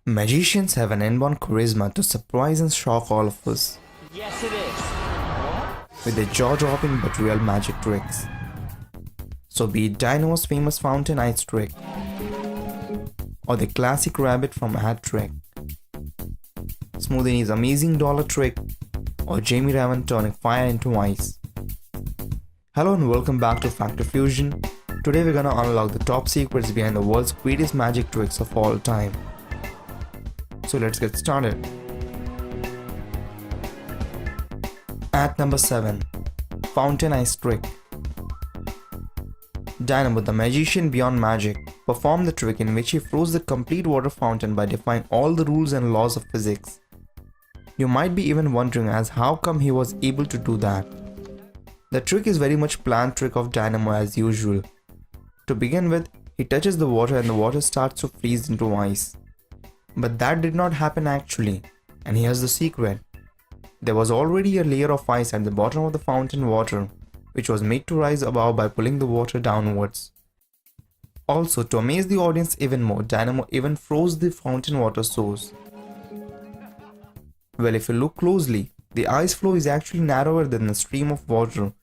Magicians have an inborn charisma to surprise and shock all of us Yes, it is. with their jaw-dropping but real magic tricks. So be it Dynamo's famous fountain ice trick, or the classic rabbit from a hat trick, Smoothie's amazing dollar trick, or Jamie Raven turning fire into ice. Hello and welcome back to Factor Fusion. Today we're gonna unlock the top secrets behind the world's greatest magic tricks of all time. So let's get started. At number 7. Fountain Ice Trick. Dynamo, the magician beyond magic, performed the trick in which he froze the complete water fountain by defying all the rules and laws of physics. You might be even wondering as how come he was able to do that. The trick is very much planned trick of Dynamo as usual. To begin with, he touches the water and the water starts to freeze into ice. But that did not happen actually, and here's the secret. There was already a layer of ice at the bottom of the fountain water, which was made to rise above by pulling the water downwards. Also, to amaze the audience even more, Dynamo even froze the fountain water source. Well, if you look closely, the ice flow is actually narrower than the stream of water,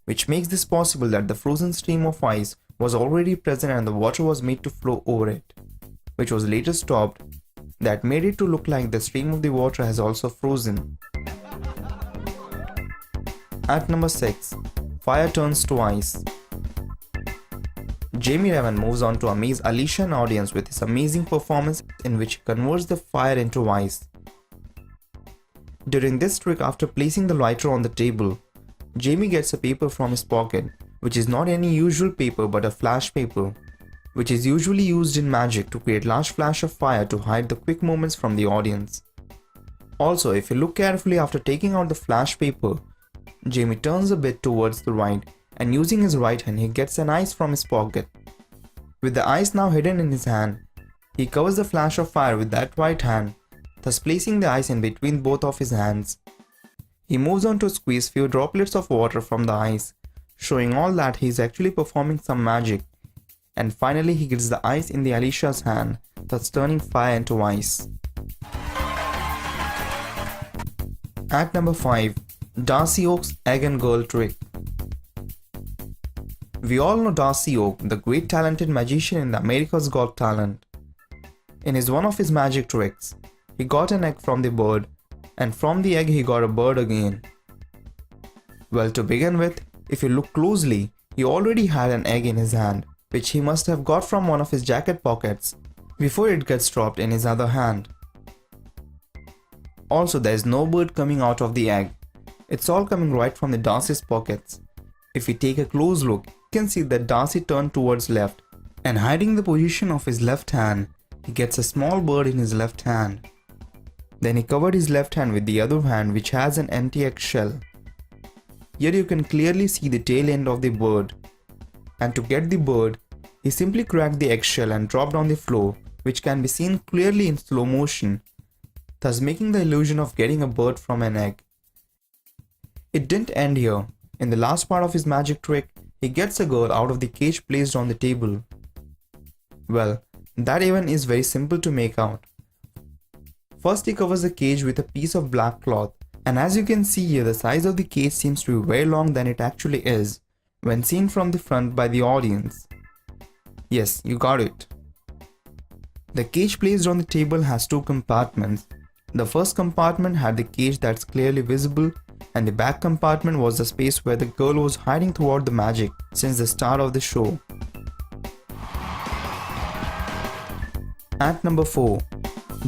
which makes this possible that the frozen stream of ice was already present and the water was made to flow over it, which was later stopped. That made it to look like the stream of the water has also frozen. At number 6. Fire turns to ice. Jamie Raven moves on to amaze Alicia and audience with his amazing performance in which he converts the fire into ice. During this trick, after placing the lighter on the table, Jamie gets a paper from his pocket, which is not any usual paper but a flash paper, which is usually used in magic to create large flash of fire to hide the quick movements from the audience. Also, if you look carefully after taking out the flash paper, Jamie turns a bit towards the right and using his right hand he gets an ice from his pocket. With the ice now hidden in his hand, he covers the flash of fire with that right hand, thus placing the ice in between both of his hands. He moves on to squeeze few droplets of water from the ice, showing all that he is actually performing some magic. And finally he gets the ice in the Alicia's hand, thus turning fire into ice. At number 5. Darcy Oak's Egg and Girl Trick. We all know Darcy Oak, the great talented magician in the America's Got Talent. In one of his magic tricks, he got an egg from the bird, and from the egg he got a bird again. Well, to begin with, if you look closely, he already had an egg in his hand, which he must have got from one of his jacket pockets before it gets dropped in his other hand. Also, there is no bird coming out of the egg. It's all coming right from the Darcy's pockets. If we take a close look, you can see that Darcy turned towards left, and hiding the position of his left hand, he gets a small bird in his left hand. Then he covered his left hand with the other hand, which has an empty egg shell. Here you can clearly see the tail end of the bird. And to get the bird, he simply cracked the eggshell and dropped on the floor, which can be seen clearly in slow motion, thus making the illusion of getting a bird from an egg. It didn't end here. In the last part of his magic trick, he gets a girl out of the cage placed on the table. Well, that even is very simple to make out. First he covers the cage with a piece of black cloth, and as you can see here, the size of the cage seems to be way longer than it actually is when seen from the front by the audience. Yes, you got it. The cage placed on the table has two compartments. The first compartment had the cage that's clearly visible, and the back compartment was the space where the girl was hiding throughout the magic since the start of the show. At number 4.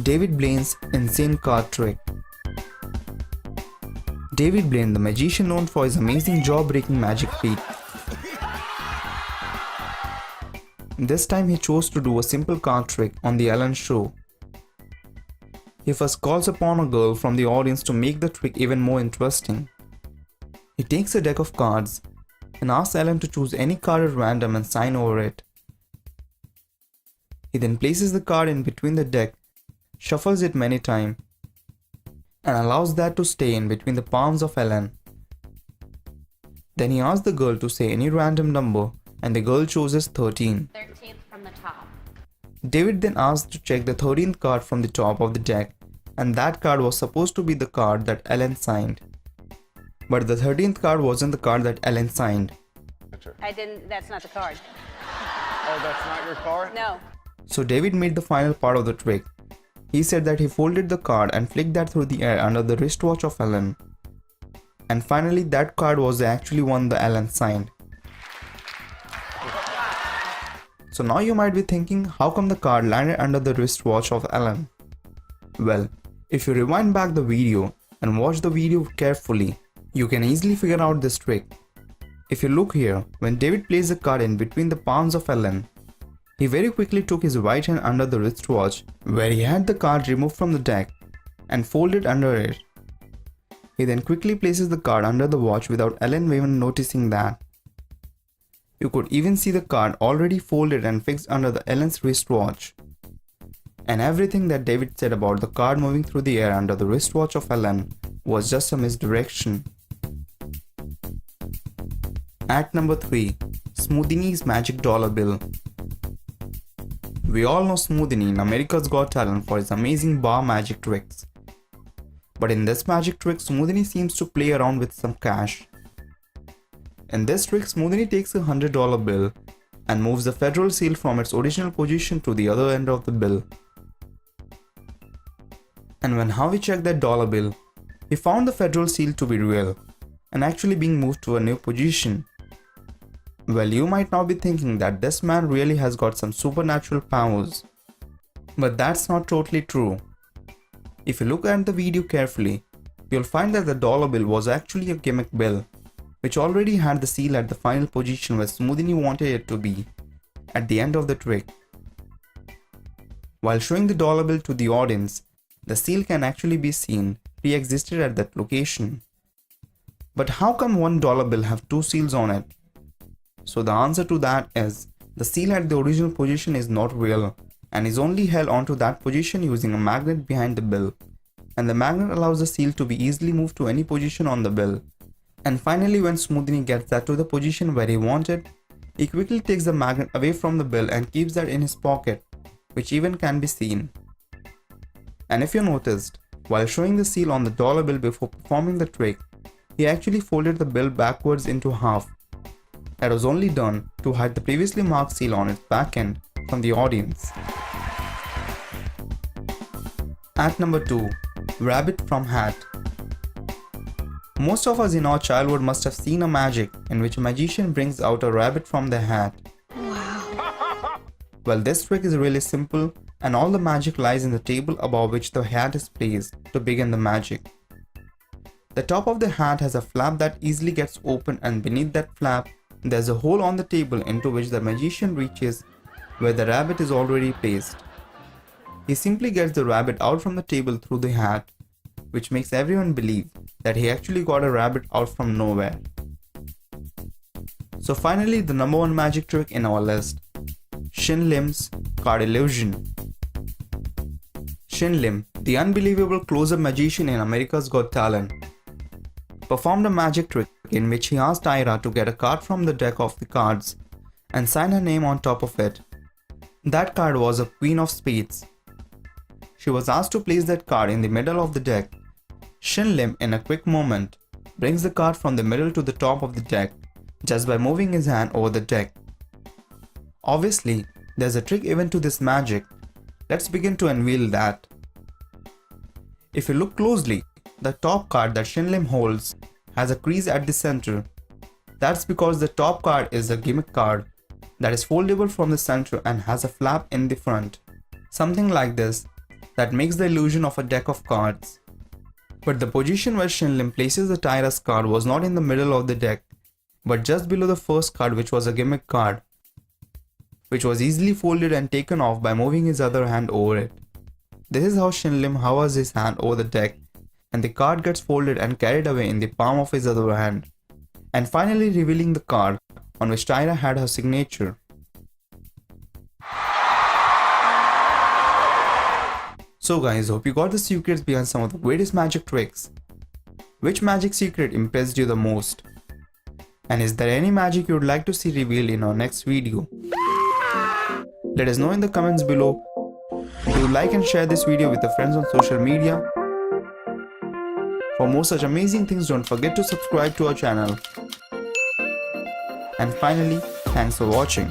David Blaine's Insane Card Trick. David Blaine, the magician known for his amazing jaw-breaking magic feat. This time he chose to do a simple card trick on the Ellen show. He first calls upon a girl from the audience to make the trick even more interesting. He takes a deck of cards and asks Ellen to choose any card at random and sign over it. He then places the card in between the deck, shuffles it many times, and allows that to stay in between the palms of Ellen. Then he asks the girl to say any random number and the girl chooses 13. 13th from the top. David then asked to check the 13th card from the top of the deck, and that card was supposed to be the card that Ellen signed. But the 13th card wasn't the card that Ellen signed. That's not the card. Oh, that's not your card? No. So David made the final part of the trick. He said that he folded the card and flicked that through the air under the wristwatch of Ellen. And finally that card was the actually one that Ellen signed. So now you might be thinking, how come the card landed under the wristwatch of Ellen? Well, if you rewind back the video and watch the video carefully, you can easily figure out this trick. If you look here, when David placed the card in between the palms of Ellen, he very quickly took his right hand under the wristwatch where he had the card removed from the deck and folded under it. He then quickly places the card under the watch without Ellen even noticing that. You could even see the card already folded and fixed under the Ellen's wristwatch. And everything that David said about the card moving through the air under the wristwatch of Ellen was just a misdirection. Act number 3. Smoothini's Magic Dollar Bill. We all know Smoothini in America's Got Talent for his amazing bar magic tricks. But in this magic trick, Smoothini seems to play around with some cash. In this trick, Smoothini takes a $100 bill and moves the federal seal from its original position to the other end of the bill. And when Howie checked that dollar bill, he found the federal seal to be real and actually being moved to a new position. Well, you might now be thinking that this man really has got some supernatural powers. But that's not totally true. If you look at the video carefully, you'll find that the dollar bill was actually a gimmick bill, which already had the seal at the final position where Smoothini wanted it to be, at the end of the trick. While showing the dollar bill to the audience, the seal can actually be seen pre-existed at that location. But how come one dollar bill have two seals on it? So the answer to that is, the seal at the original position is not real and is only held onto that position using a magnet behind the bill, and the magnet allows the seal to be easily moved to any position on the bill. And finally, when Smoothini gets that to the position where he wanted, he quickly takes the magnet away from the bill and keeps that in his pocket, which even can be seen. And if you noticed, while showing the seal on the dollar bill before performing the trick, he actually folded the bill backwards into half. That was only done to hide the previously marked seal on its back end from the audience. Act number 2. Rabbit from Hat. Most of us in our childhood must have seen a magic in which a magician brings out a rabbit from their hat. Wow. Well, this trick is really simple and all the magic lies in the table above which the hat is placed to begin the magic. The top of the hat has a flap that easily gets open, and beneath that flap, there's a hole on the table into which the magician reaches where the rabbit is already placed. He simply gets the rabbit out from the table through the hat, which makes everyone believe that he actually got a rabbit out from nowhere. So finally, the number 1 magic trick in our list, Shin Lim's Card Illusion. Shin Lim, the unbelievable close-up magician in America's Got Talent, performed a magic trick in which he asked Ira to get a card from the deck of the cards and sign her name on top of it. That card was a Queen of Spades. She was asked to place that card in the middle of the deck. Shin Lim, in a quick moment, brings the card from the middle to the top of the deck just by moving his hand over the deck. Obviously, there's a trick even to this magic. Let's begin to unveil that. If you look closely, the top card that Shin Lim holds has a crease at the center. That's because the top card is a gimmick card that is foldable from the center and has a flap in the front. Something like this that makes the illusion of a deck of cards. But the position where Shin Lim places the Tyra's card was not in the middle of the deck, but just below the first card, which was a gimmick card, which was easily folded and taken off by moving his other hand over it. This is how Shin Lim hovers his hand over the deck, and the card gets folded and carried away in the palm of his other hand, and finally revealing the card on which Tyra had her signature. So guys, hope you got the secrets behind some of the greatest magic tricks. Which magic secret impressed you the most? And is there any magic you would like to see revealed in our next video? Let us know in the comments below. Do like and share this video with your friends on social media. For more such amazing things, don't forget to subscribe to our channel. And finally, thanks for watching.